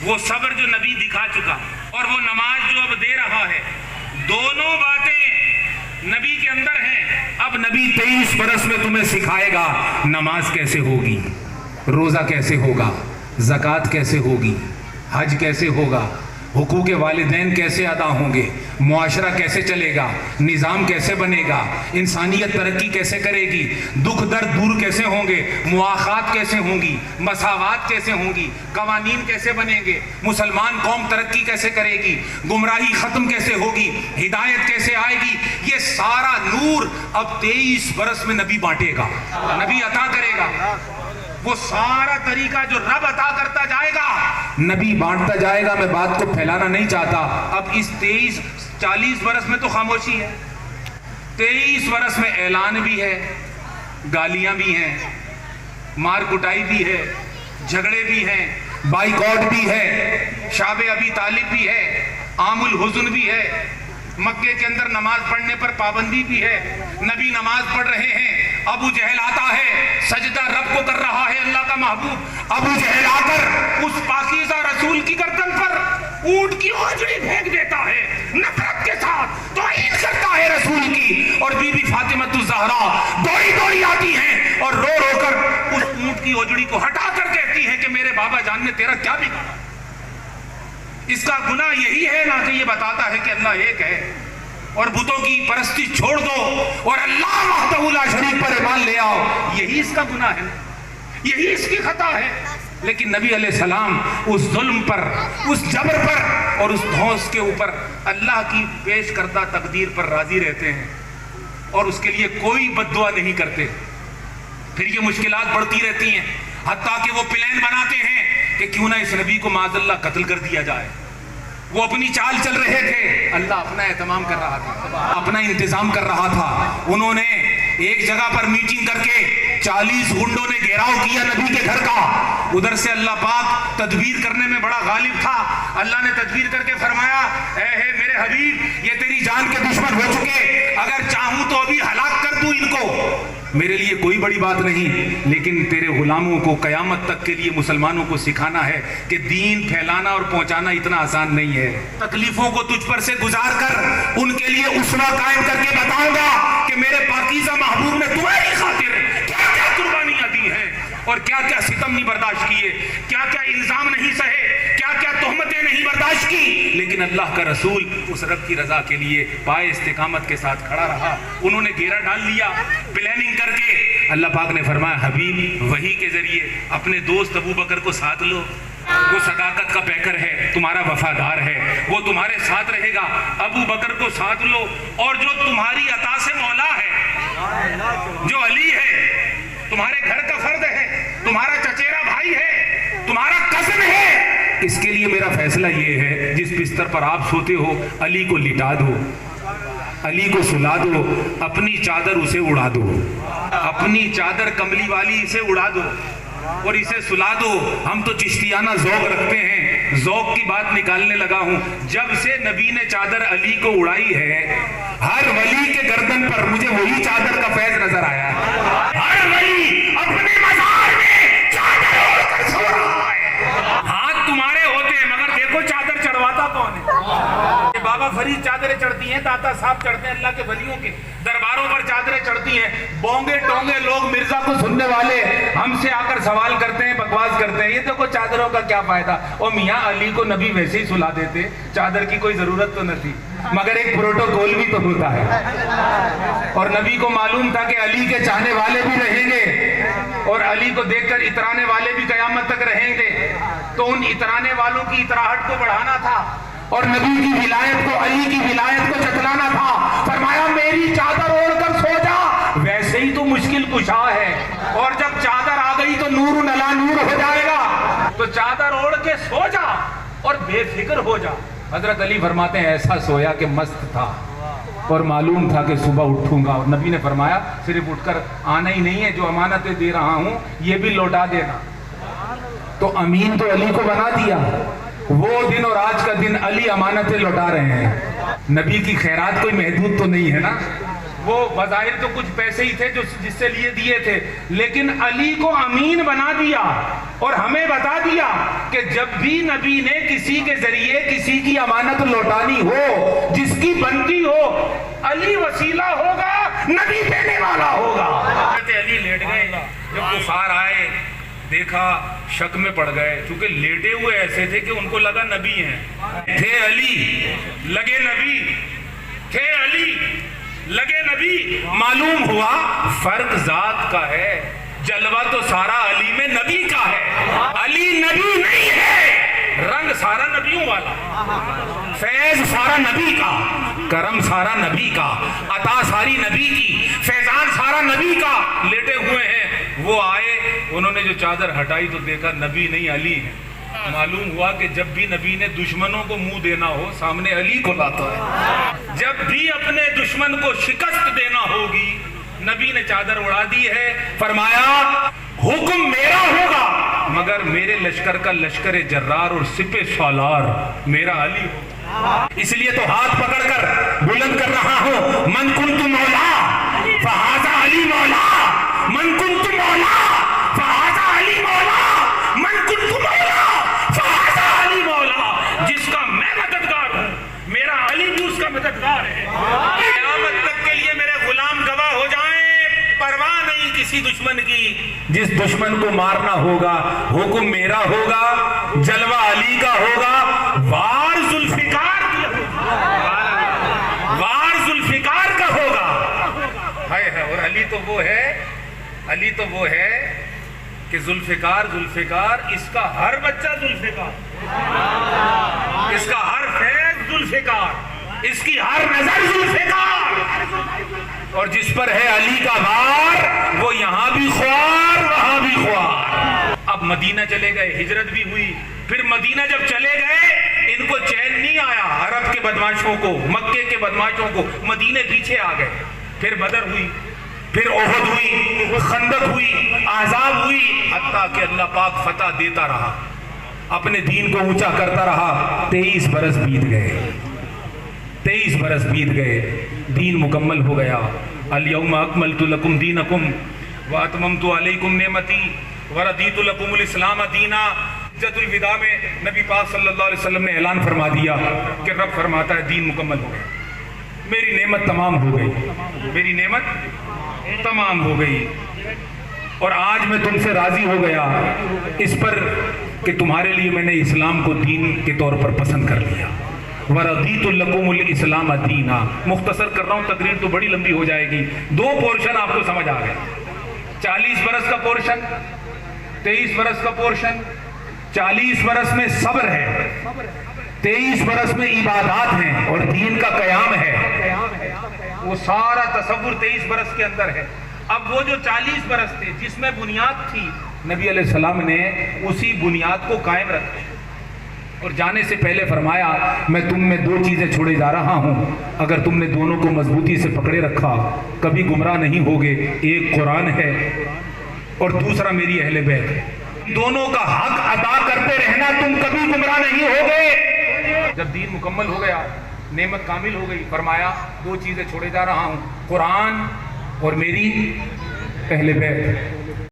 وہ صبر جو نبی دکھا چکا اور وہ نماز جو اب دے رہا ہے، دونوں باتیں نبی کے اندر ہیں۔ اب نبی 23 برس میں تمہیں سکھائے گا نماز کیسے ہوگی، روزہ کیسے ہوگا، زکوٰۃ کیسے ہوگی، حج کیسے ہوگا، حقوق والدین کیسے ادا ہوں گے، معاشرہ کیسے چلے گا، نظام کیسے بنے گا، انسانیت ترقی کیسے کرے گی، دکھ درد دور کیسے ہوں گے، مواخات کیسے ہوں گی، مساوات کیسے ہوں گی، قوانین کیسے بنیں گے، مسلمان قوم ترقی کیسے کرے گی، گمراہی ختم کیسے ہوگی، ہدایت کیسے آئے گی، یہ سارا نور اب 23 برس میں نبی بانٹے گا، نبی عطا کرے گا۔ وہ سارا طریقہ جو رب عطا کرتا جائے گا نبی بانٹتا جائے گا۔ میں بات کو پھیلانا نہیں چاہتا۔ اب اس 40 برس میں تو خاموشی ہے، 23 برس میں اعلان بھی ہے، گالیاں بھی ہیں، مار کٹائی بھی ہے، جھگڑے بھی ہیں، بائیکاٹ بھی ہے، شاب ابی طالب بھی ہے، عام الحزن بھی ہے، مکے کے اندر نماز پڑھنے پر پابندی بھی ہے، نبی نماز پڑھ رہے ہیں، ابو جہل آتا ہے سجدہ رب کو کر رہا ہے، اللہ کا محبوب ابو جہل آ کر اس پاکیزہ رسول کی گردن پر اونٹ کی اوجڑی پھینک دیتا ہے، نفرت کے ساتھ توہین کرتا ہے رسول کی، اور بی بی فاطمہ الزہرا دوڑی دوڑی آتی ہیں اور رو رو کر اس اونٹ کی اوجڑی کو ہٹا کر کہتی ہے کہ میرے بابا جان نے تیرا کیا بگاڑا۔ اس کا گناہ یہی ہے نہ کہ یہ بتاتا ہے کہ اللہ ایک ہے اور بتوں کی پرستی چھوڑ دو اور اللہ وحدہ لا شریک پر ایمان لے آؤ، یہی اس کا گناہ ہے، یہی اس کی خطا ہے۔ لیکن نبی علیہ السلام اس ظلم پر، اس جبر پر اور اس دھونس کے اوپر اللہ کی پیش کردہ تقدیر پر راضی رہتے ہیں اور اس کے لیے کوئی بد دعا نہیں کرتے۔ پھر یہ مشکلات بڑھتی رہتی ہیں، حتیٰ کہ وہ پلان بناتے ہیں کہ کیوں نہ اس نبی کو معاذ اللہ قتل کر دیا جائے۔ وہ اپنی چال چل رہے تھے، اللہ اپنا اہتمام کر رہا تھا، اپنا انتظام کر رہا تھا۔ انہوں نے ایک جگہ پر میٹنگ کر کے 40 گنڈوں نے گھیراؤ کیا نبی کے گھر کا۔ ادھر سے اللہ پاک تدبیر کرنے میں بڑا غالب تھا، اللہ نے تدبیر کر کے فرمایا اے میرے حبیب یہ تیری جان کے دشمن ہو چکے، اگر چاہوں تو ابھی ہلاک کر دوں ان کو، میرے لیے کوئی بڑی بات نہیں، لیکن تیرے غلاموں کو قیامت تک کے لیے مسلمانوں کو سکھانا ہے کہ دین پھیلانا اور پہنچانا اتنا آسان نہیں ہے۔ تکلیفوں کو تجھ پر سے گزار کر ان کے لیے اسوہ قائم کر کے بتاؤں گا کہ میرے پاکیزہ محبوب نے تمہاری خاطر کیا کیا قربانیاں دی ہیں اور کیا کیا ستم نہیں برداشت کیے، کیا کیا الزام نہیں سہے، کیا کیا تہمتیں نہیں برداشت کی، لیکن اللہ کا رسول اس رب کی رضا کے لیے پائے استقامت کے ساتھ کھڑا رہا۔ انہوں نے گھیرا ڈال لیا پلاننگ کر کے۔ اللہ پاک نے فرمایا حبیب وحی کے ذریعے اپنے دوست ابو بکر کو ساتھ لو، وہ صداقت کا پیکر ہے، تمہارا وفادار ہے، وہ تمہارے ساتھ رہے گا، ابو بکر کو ساتھ لو، اور جو تمہاری عطا سے مولا ہے، جو علی ہے، تمہارے گھر کا فرد ہے، تمہارا چچیرا بھائی ہے، تمہارا کزن ہے، اس کے لیے میرا فیصلہ یہ ہے جس بستر پر آپ سوتے ہو علی کو لٹا دو، علی کو سلا دو، اپنی چادر اسے اڑا دو، اپنی چادر کملی والی اسے اڑا دو اور اسے سلا دو۔ ہم تو چشتیانہ ذوق رکھتے ہیں، ذوق کی بات نکالنے لگا ہوں۔ جب سے نبی نے چادر علی کو اڑائی ہے، ہر ولی کے گردن پر مجھے وہی چادر کا فیض نظر آیا ہے۔ ہر ولی اپنے مزار میں چادر اوڑھ کر سو رہا ہے۔ ہاتھ تمہارے ہوتے ہیں مگر دیکھو چادر چڑھواتا کون ہے؟ بابا فرید چادریں چڑھتی ہیں، داتا صاحب چڑھتے ہیں، اللہ کے ولیوں کے درباروں پر چادریں چڑھتی ہیں۔ بونگے ٹونگے لوگ مرزا کو سننے والے ہم سے آ کر سوال کرتے ہیں، بکواس کرتے ہیں، یہ دیکھو چادروں کا کیا فائدہ، اور میاں علی کو نبی ویسے ہی سلا دیتے، چادر کی کوئی ضرورت تو نہ تھی، مگر ایک پروٹوکول بھی تو ہوتا ہے، اور نبی کو معلوم تھا کہ علی کے چاہنے والے بھی رہیں گے اور علی کو دیکھ کر اترانے والے بھی قیامت تک رہیں گے، تو ان اترانے والوں کی اتراہٹ کو بڑھانا تھا اور نبی کی ولایت کو، علی کی ولایت کو جتلانا تھا۔ فرمایا میری چادر اوڑھ کر سو جا، ویسے ہی تو مشکل کشا ہے، اور جب چادر آ گئی تو نور علی نور ہو جائے گا، تو چادر اوڑھ کے سو جا اور بے فکر ہو جا۔ حضرت علی فرماتے ہیں ایسا سویا کہ مست تھا اور معلوم تھا کہ صبح اٹھوں گا، اور نبی نے فرمایا صرف اٹھ کر آنا ہی نہیں ہے، جو امانتیں دے رہا ہوں یہ بھی لوٹا دینا۔ تو امین تو علی کو بنا دیا، وہ دن اور آج کا دن علی امانتیں لوٹا رہے ہیں۔ نبی کی خیرات کوئی محدود تو نہیں ہے نا، وہ بظاہر تو کچھ پیسے ہی تھے جو جس سے لیے دیے تھے، لیکن علی کو امین بنا دیا اور ہمیں بتا دیا کہ جب بھی نبی نے کسی کے ذریعے کسی کی امانت لوٹانی ہو، جس کی بنتی ہو، علی وسیلہ ہوگا، نبی دینے والا ہوگا۔ علی لیٹ گئے، جب کفار آئے دیکھا شک میں پڑ گئے، چونکہ لیٹے ہوئے ایسے تھے کہ ان کو لگا نبی ہیں، تھے علی لگے نبی، تھے علی لگے نبی، معلوم ہوا فرق ذات کا ہے، جلوہ تو سارا علی میں نبی کا ہے، علی نبی نہیں ہے، رنگ سارا نبیوں والا، فیض سارا نبی کا، کرم سارا نبی کا، عطا ساری نبی کی، فیضان سارا نبی کا۔ لیٹے ہوئے ہیں، وہ آئے، انہوں نے جو چادر ہٹائی تو دیکھا نبی نہیں علی ہے۔ معلوم ہوا کہ جب بھی نبی نے دشمنوں کو منہ دینا ہو سامنے علی کو لاتا ہے، جب بھی اپنے دشمن کو شکست دینا ہوگی نبی نے چادر اڑا دی ہے، فرمایا حکم میرا ہوگا مگر میرے لشکر کا لشکر جرار اور سپہ سالار میرا علی ہوگا۔ اس لیے تو ہاتھ پکڑ کر بلند کر رہا ہوں، من کنت مولا فہذا علی مولا، من کنت مولا فہذا علی مولا، من کنت مولا فہذا علی مولا۔ جس کا میں مددگار ہوں میرا علی بھی اس کا مددگار ہے۔ قیامت تک کے لیے میرے غلام گواہ ہو جائیں، پرواہ نہیں کسی دشمن کی، جس دشمن کو مارنا ہوگا حکم میرا ہوگا، جلوہ علی کا ہوگا، وار ذوالفقار کی ہوگا، وار ذوالفقار کا ہوگا۔ اور علی تو وہ ہے، علی تو وہ ہے کہ ذوالفقار ذوالفقار، اس کا ہر بچہ ذوالفقار، اس کا ہر فیض ذوالفقار، اس کی ہر نظر ذوالفقار، اور جس پر ہے علی کا وار وہ یہاں بھی خوار وہاں بھی خوار۔ اب مدینہ چلے گئے، ہجرت بھی ہوئی، پھر مدینہ جب چلے گئے ان کو چین نہیں آیا، عرب کے بدماشوں کو، مکے کے بدماشوں کو، مدینے پیچھے آ گئے۔ پھر بدر ہوئی، پھر احد ہوئی، خندق ہوئی، احزاب ہوئی، حتیٰ کہ اللہ پاک فتح دیتا رہا، اپنے دین کو اونچا کرتا رہا۔ 23 برس بیت گئے، 23 برس بیت گئے، دین مکمل ہو گیا۔ الیوم اکملت لکم دینکم واتممت علیکم نعمتی ورضیت لکم الاسلام دینا۔ حجۃ الوداع میں نبی پاک صلی اللہ علیہ وسلم نے اعلان فرما دیا کہ رب فرماتا ہے دین مکمل ہو گیا، میری نعمت تمام ہو گئی، میری نعمت تمام ہو گئی، اور آج میں تم سے راضی ہو گیا اس پر کہ تمہارے لیے میں نے اسلام کو دین کے طور پر پسند کر لیا۔ وَرَضِيتُ لَكُمُ الْإِسْلَامَ دِينًا۔ مختصر کر رہا ہوں، تقریر تو بڑی لمبی ہو جائے گی، 2 پورشن آپ کو سمجھ آ گئے، 40 برس کا پورشن، 23 برس کا پورشن۔ 40 برس میں صبر ہے، 23 برس میں عبادات ہیں اور دین کا قیام ہے، وہ سارا تصور 23 برس کے اندر ہے۔ اب وہ جو 40 برس تھے جس میں بنیاد تھی، نبی علیہ السلام نے اسی بنیاد کو قائم رکھا، اور جانے سے پہلے فرمایا میں تم میں 2 چیزیں چھوڑے جا رہا ہوں، اگر تم نے دونوں کو مضبوطی سے پکڑے رکھا کبھی گمراہ نہیں ہوگے، ایک قرآن ہے اور دوسرا میری اہل بیت ہے، دونوں کا حق ادا کرتے رہنا، تم کبھی گمراہ نہیں ہوگے۔ جب دین مکمل ہو گیا، نعمت کامل ہو گئی، فرمایا 2 چیزیں چھوڑے جا رہا ہوں، قرآن اور میری اہل بیت۔